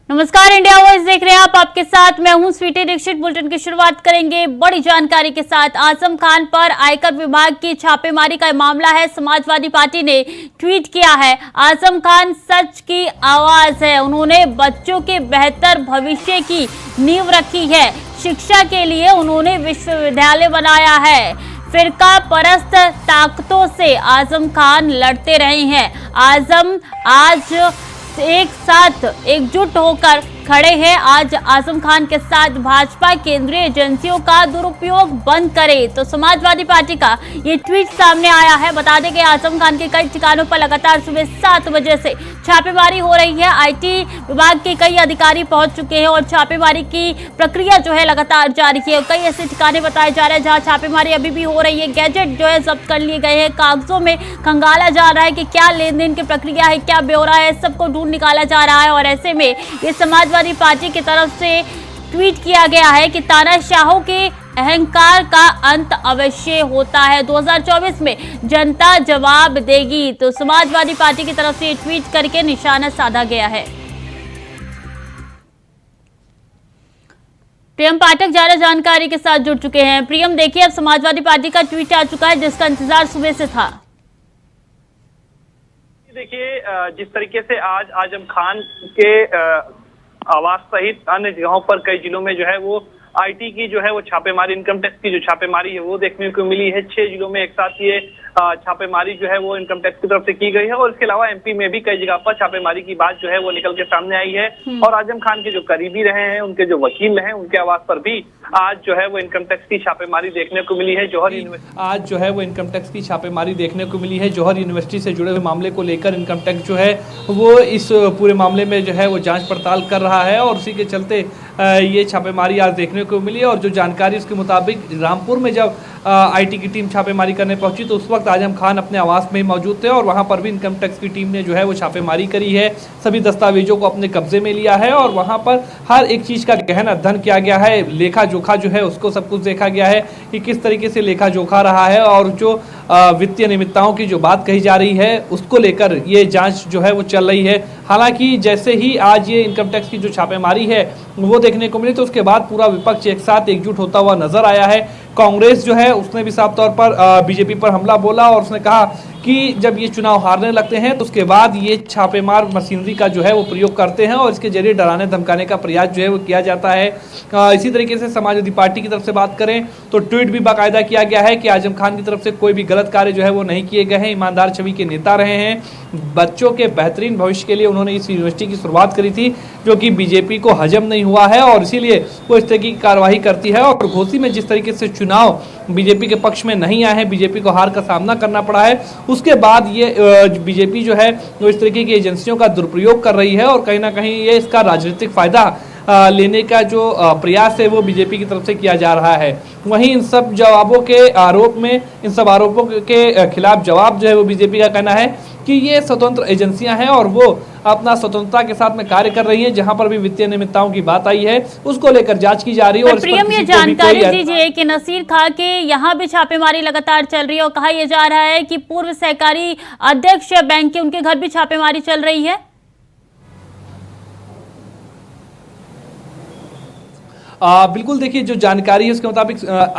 नमस्कार, India voice देख रहे हैं आप। आपके साथ मैं हूं स्वीटी दीक्षित। बुलेटिन की शुरुआत करेंगे बड़ी जानकारी के साथ। आजम खान पर आयकर विभाग की छापेमारी का मामला है। समाजवादी पार्टी ने ट्वीट किया है, आजम खान सच की आवाज है। उन्होंने बच्चों के बेहतर भविष्य की नींव रखी है। शिक्षा के लिए उन्होंने विश्वविद्यालय बनाया है। फिरका परस्त ताकतों से आजम खान लड़ते रहे हैं। आजम आज एक साथ एकजुट होकर खड़े हैं। आज आजम खान के साथ भाजपा केंद्रीय एजेंसियों का दुरुपयोग बंद करे, तो समाजवादी पार्टी का ये ट्वीट सामने आया है। बता दें कि आजम खान के कई ठिकानों पर लगातार सुबह 7 बजे से छापेमारी हो रही है। आईटी विभाग के कई अधिकारी पहुंच चुके हैं और छापेमारी की प्रक्रिया जो है लगातार जारी है। कई ऐसे ठिकाने बताए जा रहे हैं जहां छापेमारी अभी भी हो रही है। गैजेट जो है जब्त कर लिए गए हैं। कागजों में खंगाला जा रहा है कि क्या लेन देन की प्रक्रिया है, क्या ब्यौरा है, सबको ढूंढ निकाला जा रहा है। और ऐसे में ये समाजवादी पार्टी की तरफ से ट्वीट किया गया है कि तानाशाहों के अहंकार का अंत अवश्य होता है। 2024 में जनता जवाब देगी, तो समाजवादी पार्टी की तरफ से ट्वीट करके निशाना साधा गया है। प्रियम पाठक ज्यादा जानकारी के साथ जुड़ चुके हैं। प्रियम, देखिए अब समाजवादी पार्टी का ट्वीट आ चुका है जिसका इंतजार सुबह से था। देखिए, जिस तरीके से आज आजम खान के आवास सहित अन्य जगहों पर कई जिलों में जो है वो आईटी की जो है वो छापेमारी, इनकम टैक्स की जो छापेमारी है वो देखने को मिली है। 6 जिलों में एक साथ ये छापेमारी जो है वो इनकम टैक्स की तरफ से की गई है। और इसके अलावा एमपी में भी कई जगह पर छापेमारी की बात जो है वो निकल के सामने आई है। और आजम खान के जो करीबी रहे हैं, उनके जो वकील हैं, उनके आवास पर भी आज जो है वो इनकम टैक्स की छापेमारी देखने को मिली है। जौहर यूनिवर्सिटी आज जो है वो इनकम टैक्स की छापेमारी देखने को मिली है। जौहर यूनिवर्सिटी से जुड़े हुए मामले को लेकर इनकम टैक्स जो है वो इस पूरे मामले में जो है वो जांच पड़ताल कर रहा है और उसी के चलते ये छापेमारी आज देखने को मिली है। और जो जानकारी उसके मुताबिक रामपुर में जब आईटी की टीम छापेमारी करने पहुंची तो उस वक्त आजम खान अपने आवास में ही मौजूद थे और वहां पर भी इनकम टैक्स की टीम ने जो है वो छापेमारी करी है। सभी दस्तावेजों को अपने कब्जे में लिया है और वहां पर हर एक चीज का गहन अध्ययन किया गया है। लेखा जोखा जो है उसको सब कुछ देखा गया है कि किस तरीके से लेखा जोखा रहा है और जो वित्तीय नियमितताओं की जो बात कही जा रही है उसको लेकर ये जांच जो है वो चल रही है। हालांकि जैसे ही आज ये इनकम टैक्स की जो छापेमारी है वो देखने को मिली तो उसके बाद पूरा विपक्ष एक साथ एकजुट होता हुआ नजर आया है। कांग्रेस जो है उसने भी साफ तौर पर बीजेपी पर हमला बोला और उसने कहा कि जब ये चुनाव हारने लगते हैं तो उसके बाद ये छापेमार मशीनरी का जो है वो प्रयोग करते हैं और इसके जरिए डराने धमकाने का प्रयास जो है वो किया जाता है। इसी तरीके से समाजवादी पार्टी की तरफ से बात करें तो ट्वीट भी बाकायदा किया गया है कि आजम खान की तरफ से कोई भी गलत कार्य जो है वो नहीं किए गए हैं। ईमानदार छवि के नेता रहे हैं। बच्चों के बेहतरीन भविष्य के लिए उन्होंने इस यूनिवर्सिटी की शुरुआत करी थी जो कि बीजेपी को हजम नहीं हुआ है और इसीलिए वो इस तरह की कार्रवाई करती है। और घोसी में जिस तरीके से चुनाव बीजेपी के पक्ष में नहीं आए हैं, बीजेपी को हार का सामना करना पड़ा है, उसके बाद ये बीजेपी जो है वो इस तरीके की एजेंसियों का दुरुपयोग कर रही है और कहीं ना कहीं ये इसका राजनीतिक फायदा लेने का जो प्रयास है वो बीजेपी की तरफ से किया जा रहा है। वहीं इन सब जवाबों के आरोप में, इन सब आरोपों के खिलाफ जवाब जो है वो बीजेपी का कहना है कि ये स्वतंत्र एजेंसियां हैं और वो अपना स्वतंत्रता के साथ में कार्य कर रही है। जहां पर भी वित्तीय नियमितताओं की बात आई है उसको लेकर जांच की जा रही है। और प्रियम, ये जानकारी दीजिए कि नसीर खां के यहाँ भी छापेमारी लगातार चल रही है और कहा यह जा रहा है कि पूर्व सहकारी अध्यक्ष बैंक के उनके घर भी छापेमारी चल रही है। बिल्कुल, देखिए जो जानकारी है उसके मुताबिक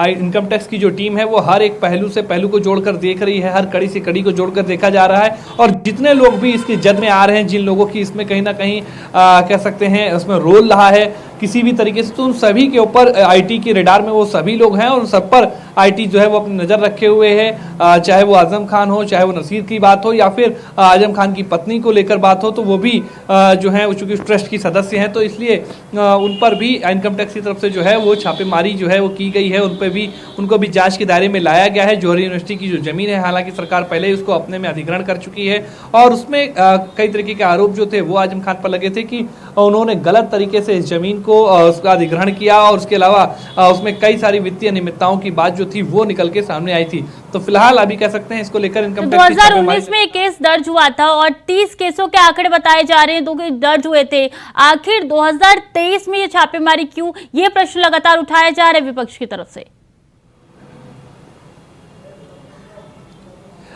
इनकम टैक्स की जो टीम है वो हर एक पहलू से पहलू को जोड़कर देख रही है, हर कड़ी से कड़ी को जोड़कर देखा जा रहा है। और जितने लोग भी इसकी जद में आ रहे हैं, जिन लोगों की इसमें कहीं ना कहीं कह सकते हैं उसमें रोल रहा है किसी भी तरीके से, तो उन सभी के ऊपर आईटी के रडार में वो सभी लोग हैं और उन सब पर आईटी जो है वो अपनी नज़र रखे हुए है। चाहे वो आजम खान हो, चाहे वो नसीर की बात हो या फिर आजम खान की पत्नी को लेकर बात हो, तो वो भी जो है चूंकि ट्रस्ट की सदस्य हैं तो इसलिए उन पर भी इनकम टैक्स की तरफ से जो है वो छापेमारी जो है वो की गई है। उन पर भी, उनको भी जांच के दायरे में लाया गया है। जौहर यूनिवर्सिटी की जो जमीन है, हालांकि सरकार पहले ही उसको अपने में अधिग्रहण कर चुकी है और उसमें कई तरीके के आरोप जो थे वो आजम खान पर लगे थे कि उन्होंने गलत तरीके से इस जमीन को उसका अधिग्रहण किया और उसके अलावा उसमें कई सारी वित्तीय नियमितताओं की बात जो थी वो निकल के सामने आई थी। तो फिलहाल अभी कह सकते हैं इसको लेकर इनकम टैक्स 2019 में केस दर्ज हुआ था और 30 केसों के आंकड़े बताए जा रहे हैं, 2 केस दर्ज हुए थे। आखिर 2023 में ये छापेमारी क्यों, ये प्रश्न लगातार उठाया जा रहा है विपक्ष की तरफ से।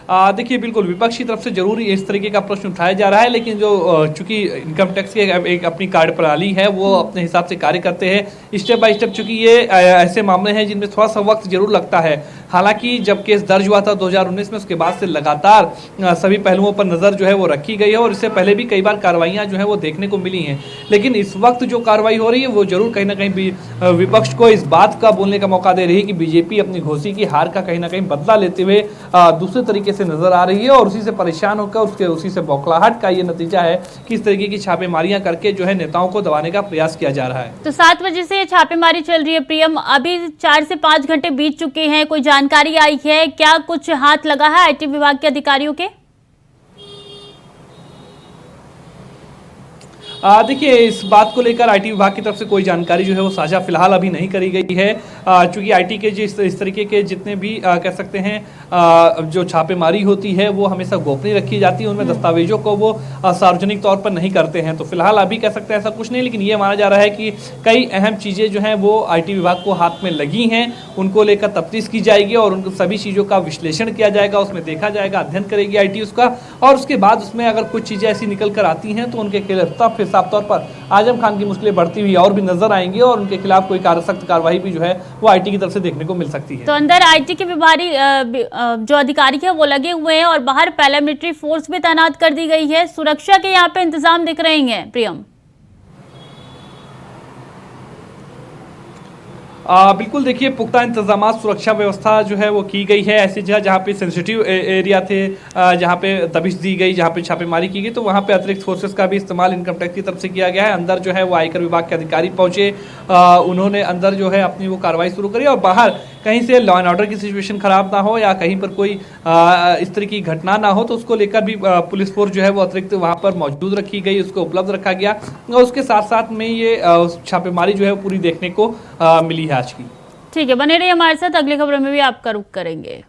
देखिए, बिल्कुल विपक्ष की तरफ से जरूर इस तरीके का प्रश्न उठाया जा रहा है, लेकिन जो चूंकि इनकम टैक्स की एक अपनी कार्यप्रणाली है, वो अपने हिसाब से कार्य करते हैं स्टेप बाय स्टेप। चूंकि ये ऐसे मामले हैं जिनमें थोड़ा सा वक्त जरूर लगता है। हालांकि जब केस दर्ज हुआ था 2019 में, उसके बाद से लगातार सभी पहलुओं पर नजर जो है वो रखी गई है और इससे पहले भी कई बार कार्रवाइयां जो है वो देखने को मिली हैं। लेकिन इस वक्त जो कार्रवाई हो रही है वो जरूर कहीं ना कहीं विपक्ष को इस बात का बोलने का मौका दे रही है कि बीजेपी अपनी घोषी की हार का कहीं ना कहीं बदला लेते हुए दूसरे तरीके से नजर आ रही है और उसी से परेशान होकर उसी से बौखलाहट का ये नतीजा है कि इस तरीके की छापेमारियां करके जो है नेताओं को दबाने का प्रयास किया जा रहा है। तो 7 बजे से ये छापेमारी चल रही है प्रियम, अभी 4 से 5 घंटे बीत चुके हैं, कोई जानकारी आई है क्या, कुछ हाथ लगा है आईटी विभाग के अधिकारियों के? देखिए, इस बात को लेकर आईटी विभाग की तरफ से कोई जानकारी जो है वो साझा फिलहाल अभी नहीं करी गई है। चूंकि आईटी के इस तरीके के जितने भी कह सकते हैं जो छापेमारी होती है वो हमेशा गोपनीय रखी जाती है, उनमें दस्तावेजों को वो सार्वजनिक तौर पर नहीं करते हैं। तो फिलहाल अभी कह सकते हैं ऐसा कुछ नहीं, लेकिन ये माना जा रहा है कि कई अहम चीज़ें जो हैं वो आईटी विभाग को हाथ में लगी हैं, उनको लेकर तफ्तीश की जाएगी और उन सभी चीज़ों का विश्लेषण किया जाएगा, उसमें देखा जाएगा, अध्ययन करेगी आईटी उसका, और उसके बाद उसमें अगर कुछ चीज़ें ऐसी निकल कर आती हैं तो उनके खिलाफ साफ तौर पर आजम खान की मुश्किलें बढ़ती हुई और भी नजर आएंगी और उनके खिलाफ कोई सख्त कार्रवाई भी जो है वो आईटी की तरफ से देखने को मिल सकती है। तो अंदर आईटी के विभारी जो अधिकारी है वो लगे हुए हैं और बाहर पैरामिलिट्री फोर्स भी तैनात कर दी गई है, सुरक्षा के यहाँ पे इंतजाम दिख रहे हैं प्रियम? बिल्कुल, देखिए, पुख्ता इंतजाम सुरक्षा व्यवस्था जो है वो की गई है। ऐसी जगह जहाँ पे सेंसिटिव एरिया थे, जहाँ पे दबिश दी गई, जहाँ पे छापेमारी की गई, तो वहाँ पे अतिरिक्त फोर्सेस का भी इस्तेमाल इनकम टैक्स की तरफ से किया गया है। अंदर जो है वो आयकर विभाग के अधिकारी पहुंचे, उन्होंने अंदर जो है अपनी वो कार्रवाई शुरू करी और बाहर कहीं से लॉ एंड ऑर्डर की सिचुएशन खराब ना हो या कहीं पर कोई इस तरह की घटना ना हो, तो उसको लेकर भी पुलिस फोर्स जो है वो अतिरिक्त वहाँ पर मौजूद रखी गई, उसको उपलब्ध रखा गया और उसके साथ साथ में ये छापेमारी जो है वो पूरी देखने को मिली है आज की। ठीक है, बने रहिए हमारे साथ, अगली खबरों में भी आपका रुख करेंगे।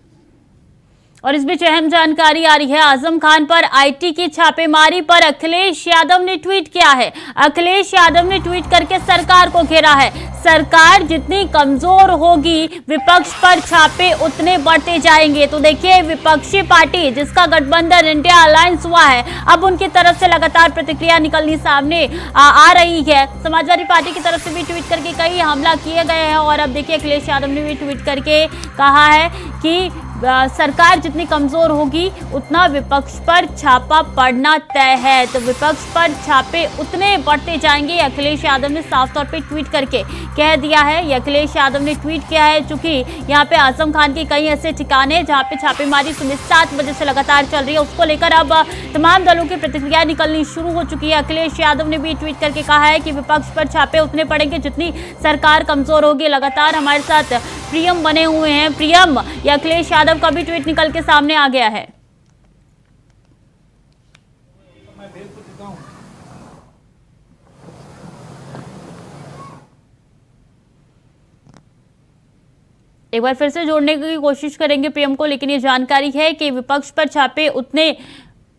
और इस बीच अहम जानकारी आ रही है, आजम खान पर आईटी की छापेमारी पर अखिलेश यादव ने ट्वीट किया है। अखिलेश यादव ने ट्वीट करके सरकार को घेरा है। सरकार जितनी कमजोर होगी विपक्ष पर छापे उतने बढ़ते जाएंगे। तो देखिए, विपक्षी पार्टी जिसका गठबंधन इंडिया अलायंस हुआ है, अब उनकी तरफ से लगातार प्रतिक्रिया निकलनी सामने आ रही है। समाजवादी पार्टी की तरफ से भी ट्वीट करके कई हमला किए गए हैं और अब देखिए अखिलेश यादव ने भी ट्वीट करके कहा है कि सरकार जितनी कमजोर होगी उतना विपक्ष पर छापा पड़ना तय है। तो विपक्ष पर छापे उतने बढ़ते जाएंगे, अखिलेश यादव ने साफ तौर पे ट्वीट करके कह दिया है। ये अखिलेश यादव ने ट्वीट किया है, चूंकि यहाँ पे आजम खान के कई ऐसे ठिकाने जहाँ पे छापेमारी सुबह 7 बजे से लगातार चल रही है, उसको लेकर अब तमाम दलों की प्रतिक्रिया निकलनी शुरू हो चुकी है। अखिलेश यादव ने भी ट्वीट करके कहा है कि विपक्ष पर छापे उतने पड़ेंगे जितनी सरकार कमजोर होगी। लगातार हमारे साथ प्रियम बने हुए हैं। प्रियम, ये अखिलेश यादव का भी ट्वीट निकल के सामने आ गया है। एक बार फिर से जोड़ने की कोशिश करेंगे प्रियम को, लेकिन ये जानकारी है कि विपक्ष पर छापे उतने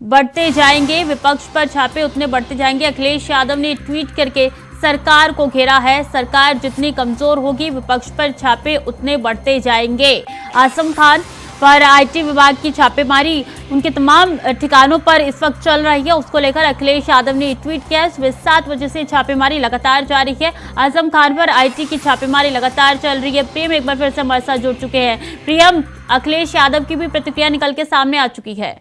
बढ़ते जाएंगे, विपक्ष पर छापे उतने बढ़ते जाएंगे। अखिलेश यादव ने ट्वीट करके सरकार को घेरा है। सरकार जितनी कमजोर होगी विपक्ष पर छापे उतने बढ़ते जाएंगे। आजम खान पर आईटी विभाग की छापेमारी उनके तमाम ठिकानों पर इस वक्त चल रही है, उसको लेकर अखिलेश यादव ने ट्वीट किया है। सुबह 7 बजे से छापेमारी लगातार जारी है। आजम खान पर आईटी की छापेमारी लगातार चल रही है। प्रियम एक बार फिर से हमारे साथ जुड़ चुके हैं। प्रियम, अखिलेश यादव की भी प्रतिक्रिया निकल के सामने आ चुकी है।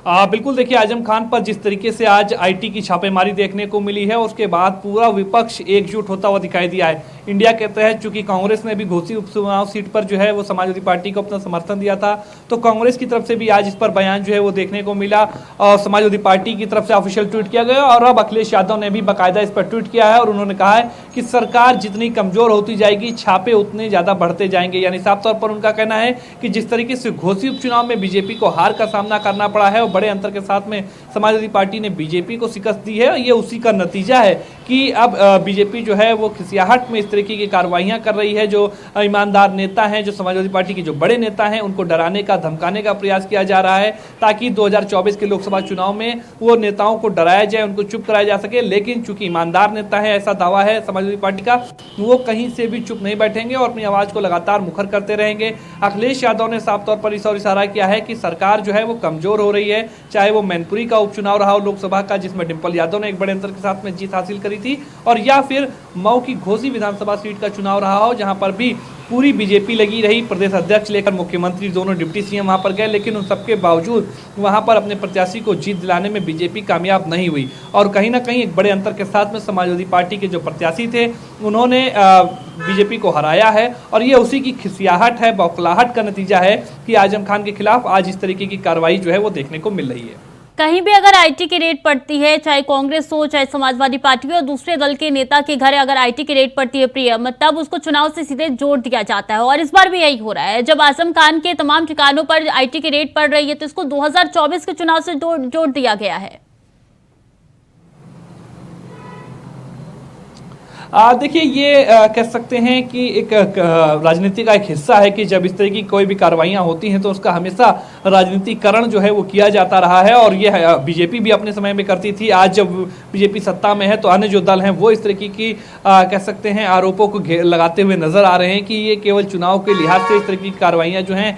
बिल्कुल, देखिए, आजम खान पर जिस तरीके से आज आईटी की छापेमारी देखने को मिली है उसके बाद पूरा विपक्ष एकजुट होता हुआ दिखाई दिया है। इंडिया के तहत चूंकि कांग्रेस ने भी घोसी उपचुनाव सीट पर जो है वो समाजवादी पार्टी को अपना समर्थन दिया था, तो कांग्रेस की तरफ से भी आज इस पर बयान जो है वो देखने को मिला और समाजवादी पार्टी की तरफ से ऑफिशियल ट्वीट किया गया और अब अखिलेश यादव ने भी बाकायदा इस पर ट्वीट किया है और उन्होंने कहा है कि सरकार जितनी कमजोर होती जाएगी छापे उतने ज्यादा बढ़ते जाएंगे। यानी साफ तौर पर उनका कहना है कि जिस तरीके से घोसी उपचुनाव में बीजेपी को हार का सामना करना पड़ा है और बड़े अंतर के साथ में समाजवादी पार्टी ने बीजेपी को शिकस्त दी है। ये उसी का नतीजा है कि अब बीजेपी जो है वो खिसियाहट में इस तरीके की कार्रवाइयां कर रही है। जो ईमानदार नेता हैं, जो समाजवादी पार्टी के जो बड़े नेता हैं, उनको डराने का, धमकाने का प्रयास किया जा रहा है ताकि 2024 के लोकसभा चुनाव में वो नेताओं को डराया जाए, उनको चुप कराया जा सके। लेकिन चूंकि ईमानदार नेता है, ऐसा दावा है समाजवादी पार्टी का, वो कहीं से भी चुप नहीं बैठेंगे और अपनी आवाज को लगातार मुखर करते रहेंगे। अखिलेश यादव ने साफ तौर पर इस ओर इशारा किया है कि सरकार जो है वो कमजोर हो रही है, चाहे वो मैनपुरी का उपचुनाव रहा हो लोकसभा का, जिसमें डिंपल यादव ने एक बड़े अंतर के साथ में जीत हासिल करी थी, और या फिर मऊ की घोसी विधानसभा सीट का चुनाव रहा हो, जहां पर भी पूरी बीजेपी लगी रही। प्रदेश अध्यक्ष लेकर मुख्यमंत्री, दोनों डिप्टी सीएम वहां पर गए, लेकिन उन सबके बावजूद वहां पर अपने प्रत्याशी को जीत दिलाने में बीजेपी कामयाब नहीं हुई। और कहीं ना कहीं एक बड़े अंतर के साथ में समाजवादी पार्टी के जो प्रत्याशी थे, उन्होंने बीजेपी को हराया है। और ये उसी की खिसियाहट है, बौखलाहट का नतीजा है कि आजम खान के खिलाफ आज इस तरीके की कार्रवाई जो है वो देखने को मिल रही है। कहीं भी अगर आईटी की रेड पड़ती है, चाहे कांग्रेस हो, चाहे समाजवादी पार्टी हो, दूसरे दल के नेता के घर अगर आईटी की रेड पड़ती है प्रियम, तब उसको चुनाव से सीधे जोड़ दिया जाता है। और इस बार भी यही हो रहा है। जब आजम खान के तमाम ठिकानों पर आईटी की रेड पड़ रही है, तो इसको 2024 के चुनाव से जोड़ दिया गया है। देखिए, ये कह सकते हैं कि एक राजनीति का एक हिस्सा है कि जब इस तरह की कोई भी कार्रवाइयां होती हैं तो उसका हमेशा राजनीतिकरण जो है वो किया जाता रहा है। और ये बीजेपी भी अपने समय में करती थी। आज जब बीजेपी सत्ता में है तो अन्य जो दल हैं वो इस तरीके की कह सकते हैं आरोपों को लगाते हुए नजर आ रहे हैं कि ये केवल चुनाव के लिहाज से इस तरह की कार्रवाइयां जो हैं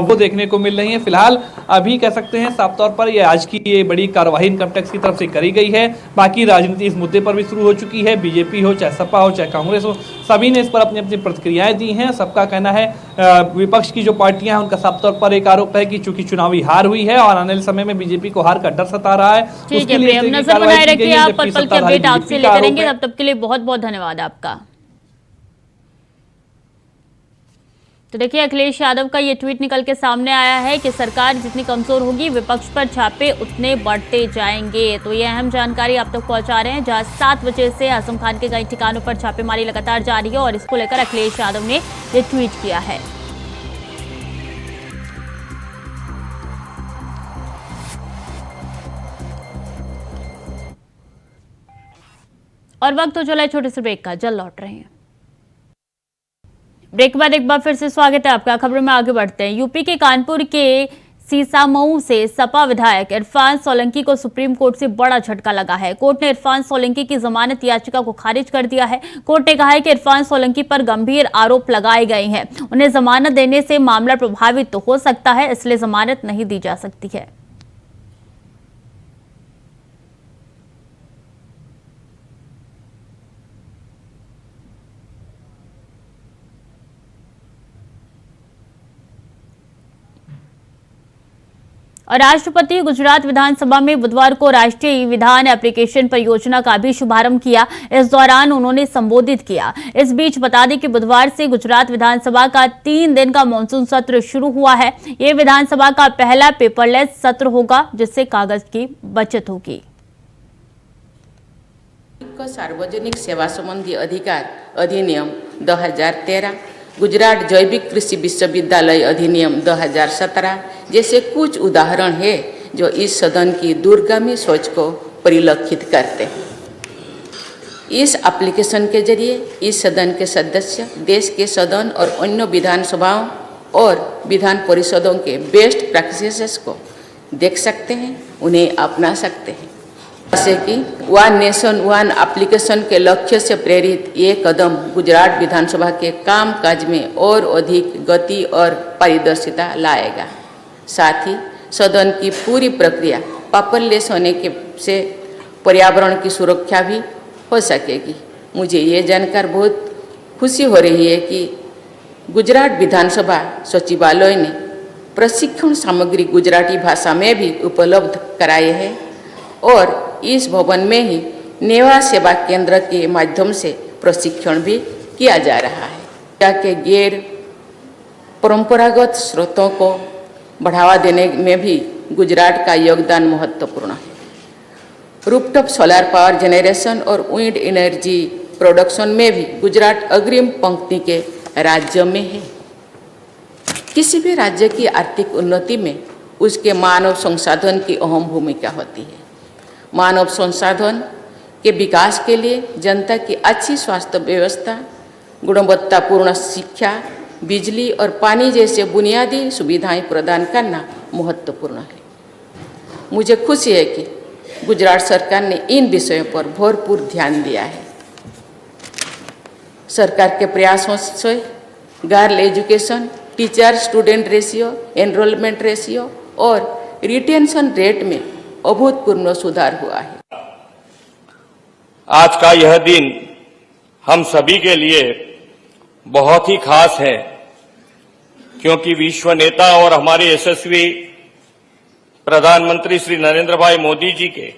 वो देखने को मिल रही हैं। फिलहाल अभी कह सकते हैं साफ तौर पर ये आज की ये बड़ी कार्रवाई इनकम टैक्स की तरफ से करी गई है। बाकी राजनीति इस मुद्दे पर भी शुरू हो चुकी है। बीजेपी हो, चाहे सपा हो, चाहे कांग्रेस हो, सभी ने इस पर अपनी अपनी प्रतिक्रियाएं दी हैं। सबका कहना है, विपक्ष की जो पार्टियां हैं उनका साफ तौर पर एक आरोप है कि चूंकि चुनावी हार हुई है और आने वाले समय में बीजेपी को हार का डर सता रहा है। उसके लिए नजर बनाए रखिए आप, पल पल की अपडेट आपसे लेते रहेंगे। तब तक के लिए बहुत बहुत धन्यवाद आपका। तो देखिए, अखिलेश यादव का ये ट्वीट निकल के सामने आया है कि सरकार जितनी कमजोर होगी, विपक्ष पर छापे उतने बढ़ते जाएंगे। तो ये अहम जानकारी आप तक पहुंचा रहे हैं, जहां 7 बजे से आजम खान के कई ठिकानों पर छापेमारी लगातार जारी है और इसको लेकर अखिलेश यादव ने ये ट्वीट किया है। और वक्त हो चला है छोटे से ब्रेक का, जल्द लौट रहे हैं। ब्रेक के बाद एक बार फिर से स्वागत है आपका। खबरों में आगे बढ़ते हैं। यूपी के कानपुर के सीसामऊ से सपा विधायक इरफान सोलंकी को सुप्रीम कोर्ट से बड़ा झटका लगा है। कोर्ट ने इरफान सोलंकी की जमानत याचिका को खारिज कर दिया है। कोर्ट ने कहा है कि इरफान सोलंकी पर गंभीर आरोप लगाए गए हैं, उन्हें जमानत देने से मामला प्रभावित तो हो सकता है, इसलिए जमानत नहीं दी जा सकती है। और राष्ट्रपति गुजरात विधानसभा में बुधवार को राष्ट्रीय विधान एप्लीकेशन परियोजना का भी शुभारंभ किया। इस दौरान उन्होंने संबोधित किया। इस बीच बता दें कि बुधवार से गुजरात विधानसभा का 3 दिन का मानसून सत्र शुरू हुआ है। ये विधानसभा का पहला पेपरलेस सत्र होगा, जिससे कागज की बचत होगी। सार्वजनिक सेवा संबंधी अधिकार अधिनियम 2013, गुजरात जैविक कृषि विश्वविद्यालय अधिनियम 2017 जैसे कुछ उदाहरण है जो इस सदन की दूरगामी सोच को परिलक्षित करते हैं। इस एप्लीकेशन के जरिए इस सदन के सदस्य देश के सदन और अन्य विधानसभाओं और विधान परिषदों के बेस्ट प्रैक्टिसेस को देख सकते हैं, उन्हें अपना सकते हैं। जैसे कि वन नेशन वन एप्लीकेशन के लक्ष्य से प्रेरित ये कदम गुजरात विधानसभा के काम काज में और अधिक गति और पारदर्शिता लाएगा। साथ ही सदन की पूरी प्रक्रिया पेपरलेस होने के से पर्यावरण की सुरक्षा भी हो सकेगी। मुझे ये जानकर बहुत खुशी हो रही है कि गुजरात विधानसभा सचिवालय ने प्रशिक्षण सामग्री गुजराती भाषा में भी उपलब्ध कराए हैं और इस भवन में ही नेवा सेवा केंद्र के माध्यम से प्रशिक्षण भी किया जा रहा है। के गैर परंपरागत स्रोतों को बढ़ावा देने में भी गुजरात का योगदान महत्वपूर्ण है। रूफटॉप सोलर पावर जनरेशन और विंड एनर्जी प्रोडक्शन में भी गुजरात अग्रिम पंक्ति के राज्य में है। किसी भी राज्य की आर्थिक उन्नति में उसके मानव संसाधन की अहम भूमिका होती है। मानव संसाधन के विकास के लिए जनता की अच्छी स्वास्थ्य व्यवस्था, गुणवत्तापूर्ण शिक्षा, बिजली और पानी जैसे बुनियादी सुविधाएं प्रदान करना महत्वपूर्ण है। मुझे खुशी है कि गुजरात सरकार ने इन विषयों पर भरपूर ध्यान दिया है। सरकार के प्रयासों से girl education, teacher student ratio, enrolment ratio और रिटेंशन रेट में अभूतपूर्व सुधार हुआ है। आज का यह दिन हम सभी के लिए बहुत ही खास है, क्योंकि विश्व नेता और हमारे यशस्वी प्रधानमंत्री श्री नरेंद्र भाई मोदी जी के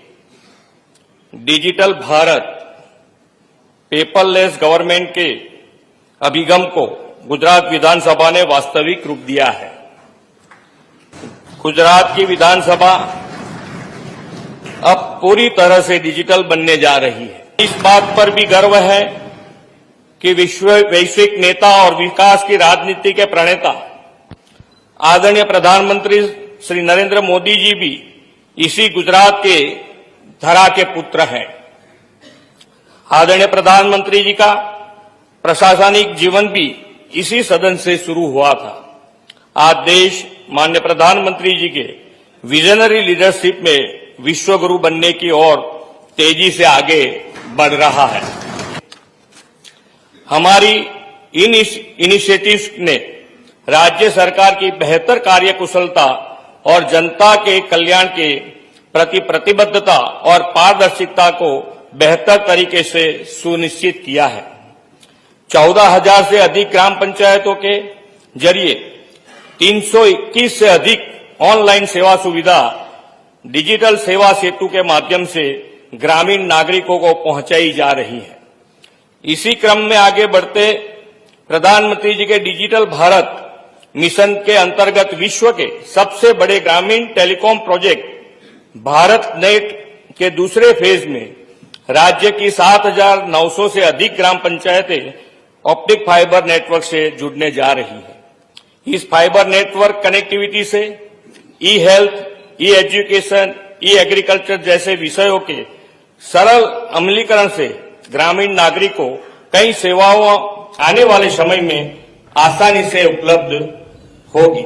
डिजिटल भारत, पेपरलेस गवर्नमेंट के अभिगम को गुजरात विधानसभा ने वास्तविक रूप दिया है। गुजरात की विधानसभा अब पूरी तरह से डिजिटल बनने जा रही है। इस बात पर भी गर्व है कि वैश्विक नेता और विकास की राजनीति के प्रणेता आदरणीय प्रधानमंत्री श्री नरेंद्र मोदी जी भी इसी गुजरात के धरा के पुत्र हैं। आदरणीय प्रधानमंत्री जी का प्रशासनिक जीवन भी इसी सदन से शुरू हुआ था। आज देश माननीय प्रधानमंत्री जी के विजनरी लीडरशिप में विश्वगुरु बनने की ओर तेजी से आगे बढ़ रहा है। हमारी इन इनिशिएटिव्स ने राज्य सरकार की बेहतर कार्यकुशलता और जनता के कल्याण के प्रति प्रतिबद्धता और पारदर्शिता को बेहतर तरीके से सुनिश्चित किया है। 14,000 से अधिक ग्राम पंचायतों के जरिए 321 से अधिक ऑनलाइन सेवा सुविधा डिजिटल सेवा सेतु के माध्यम से ग्रामीण नागरिकों को पहुंचाई जा रही है। इसी क्रम में आगे बढ़ते प्रधानमंत्री जी के डिजिटल भारत मिशन के अंतर्गत विश्व के सबसे बड़े ग्रामीण टेलीकॉम प्रोजेक्ट भारत नेट के दूसरे फेज में राज्य की 7,900 से अधिक ग्राम पंचायतें ऑप्टिक फाइबर नेटवर्क से जुड़ने जा रही है। इस फाइबर नेटवर्क कनेक्टिविटी से ई हेल्थ, ई एजुकेशन, ई एग्रीकल्चर जैसे विषयों के सरल अमलीकरण से ग्रामीण नागरिकों को कई सेवाओं आने वाले समय में आसानी से उपलब्ध होगी।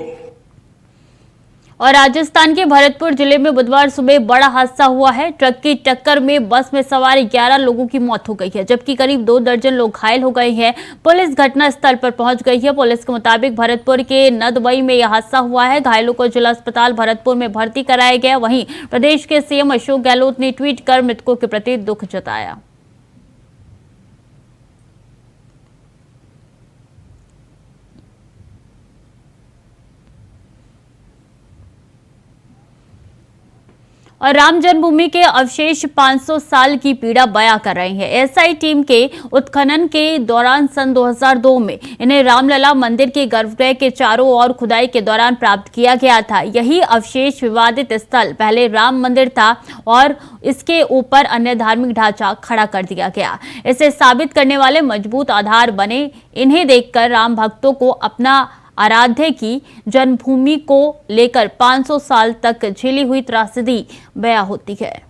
और राजस्थान के भरतपुर जिले में बुधवार सुबह बड़ा हादसा हुआ है। ट्रक की टक्कर में बस में सवार 11 लोगों की मौत हो गई है, जबकि करीब 2 दर्जन लोग घायल हो गए हैं। पुलिस घटनास्थल पर पहुंच गई है। पुलिस के मुताबिक भरतपुर के नदबई में यह हादसा हुआ है। घायलों को जिला अस्पताल भरतपुर में भर्ती कराया गया। वहीं प्रदेश के सीएम अशोक गहलोत ने ट्वीट कर मृतकों के प्रति दुख जताया। और राम जन्मभूमि के अवशेष 500 साल की पीड़ा बयां कर रहे हैं। एसआई टीम के उत्खनन के दौरान सन 2002 में इन्हें रामलला मंदिर के गर्भगृह के चारों ओर खुदाई के दौरान प्राप्त किया गया था। यही अवशेष विवादित स्थल पहले राम मंदिर था और इसके ऊपर अन्य धार्मिक ढांचा खड़ा कर दिया गया। इसे साबित करने वाले मजबूत आधार बने। इन्हें देखकर राम भक्तों को अपना आराध्य की जन्मभूमि को लेकर 500 साल तक झेली हुई त्रासदी बयां होती है।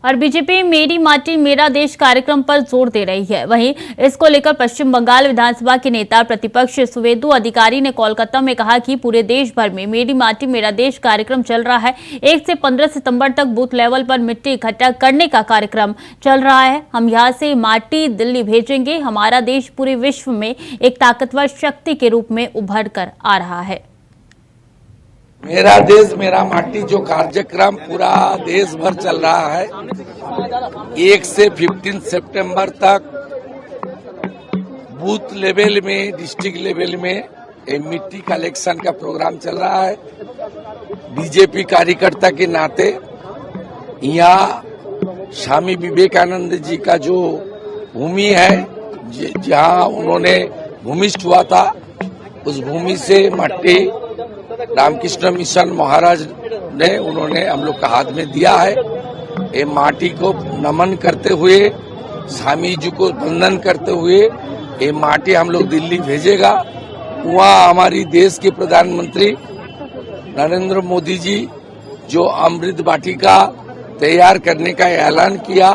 और बीजेपी मेरी माटी मेरा देश कार्यक्रम पर जोर दे रही है। वहीं इसको लेकर पश्चिम बंगाल विधानसभा के नेता प्रतिपक्ष सुवेंदु अधिकारी ने कोलकाता में कहा कि पूरे देश भर में मेरी माटी मेरा देश कार्यक्रम चल रहा है। 1 से 15 सितंबर तक बूथ लेवल पर मिट्टी इकट्ठा करने का कार्यक्रम चल रहा है। हम यहां से माटी दिल्ली भेजेंगे। हमारा देश पूरे विश्व में एक ताकतवर शक्ति के रूप में उभर कर आ रहा है। मेरा देश मेरा माटी जो कार्यक्रम पूरा देश भर चल रहा है, 1 से 15 सितंबर तक बूथ लेवल में, डिस्ट्रिक्ट लेवल में मिट्टी कलेक्शन का प्रोग्राम चल रहा है। बीजेपी कार्यकर्ता के नाते यहाँ स्वामी विवेकानंद जी का जो भूमि है, जहाँ उन्होंने भूमिष्ठ हुआ था, उस भूमि से मट्टी रामकृष्ण मिशन महाराज ने उन्होंने हम लोग का हाथ में दिया है। ये माटी को नमन करते हुए, स्वामी जी को वंदन करते हुए ये माटी हम लोग दिल्ली भेजेगा। वहाँ हमारी देश के प्रधानमंत्री नरेंद्र मोदी जी जो अमृत वाटिका तैयार करने का ऐलान किया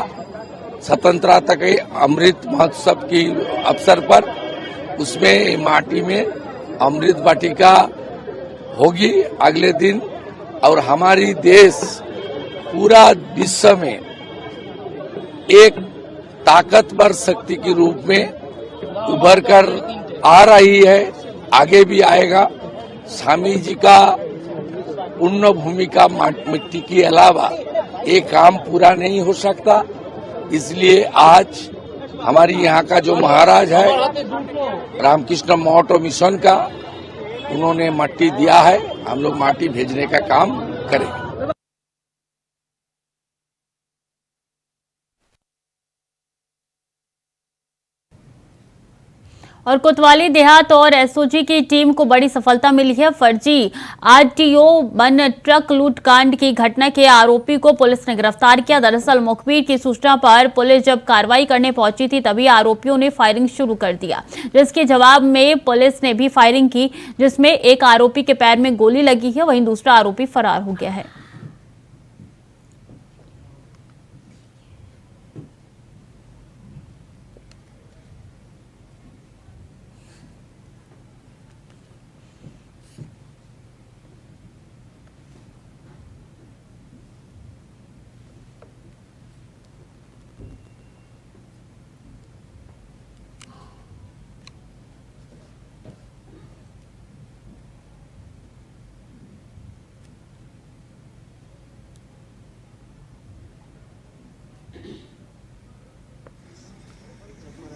स्वतंत्रता के अमृत महोत्सव की अवसर पर, उसमें माटी में अमृत वाटिका होगी अगले दिन। और हमारी देश पूरा विश्व में एक ताकतवर शक्ति के रूप में उभर कर आ रही है, आगे भी आएगा। स्वामी जी का पुण्य भूमि का मिट्टी के अलावा ये काम पूरा नहीं हो सकता। इसलिए आज हमारी यहाँ का जो महाराज है रामकृष्ण मठ मिशन का, उन्होंने मट्टी दिया है, हम लोग माटी भेजने का काम करेंगे। और कोतवाली देहात और एसओजी की टीम को बड़ी सफलता मिली है। फर्जी आरटीओ बन ट्रक लूट कांड की घटना के आरोपी को पुलिस ने गिरफ्तार किया। दरअसल मुखबिर की सूचना पर पुलिस जब कार्रवाई करने पहुंची थी तभी आरोपियों ने फायरिंग शुरू कर दिया, जिसके जवाब में पुलिस ने भी फायरिंग की, जिसमें एक आरोपी के पैर में गोली लगी है, वहीं दूसरा आरोपी फरार हो गया है।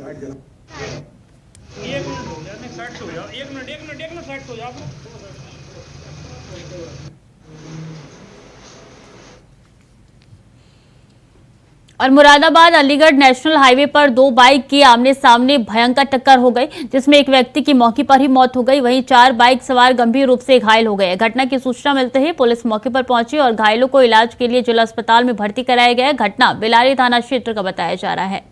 एक मिनट हो जाए, साइड हो जाओ। एक मिनट साइड हो जाओ। और मुरादाबाद अलीगढ़ नेशनल हाईवे पर दो बाइक की आमने सामने भयंकर टक्कर हो गई, जिसमें एक व्यक्ति की मौके पर ही मौत हो गई, वहीं 4 बाइक सवार गंभीर रूप से घायल हो गए। घटना की सूचना मिलते ही पुलिस मौके पर पहुंची और घायलों को इलाज के लिए जिला अस्पताल में भर्ती कराया गया। घटना बिलारी थाना क्षेत्र का बताया जा रहा है।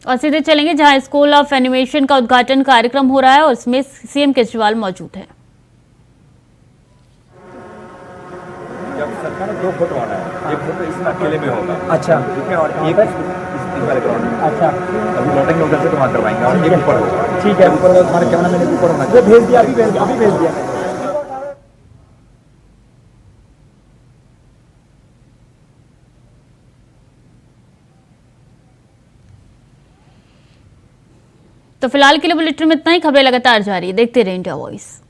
और सीधे चलेंगे जहां स्कूल ऑफ एनिमेशन का उद्घाटन कार्यक्रम हो रहा है और इसमें सीएम केजरीवाल मौजूद हैं। जब सरकार ने 2 फोटो आना है, एक फोटो इसमें अकेले में होगा। अच्छा, ठीक है, और एक इस वाले ग्राउंड में। अच्छा, अभी लौटेंगे उधर से तो वहाँ करवाएंगे और एक ऊपर होगा। ठीक है, ऊपर हमारे कैमरा मैंने ऊपर होना चाहिए। भेज दिया, अभी भेज दिया। तो फिलहाल के लिए बुलेटिन में इतना ही। खबरें लगातार जारी, देखते रहिए इंडिया वॉइस।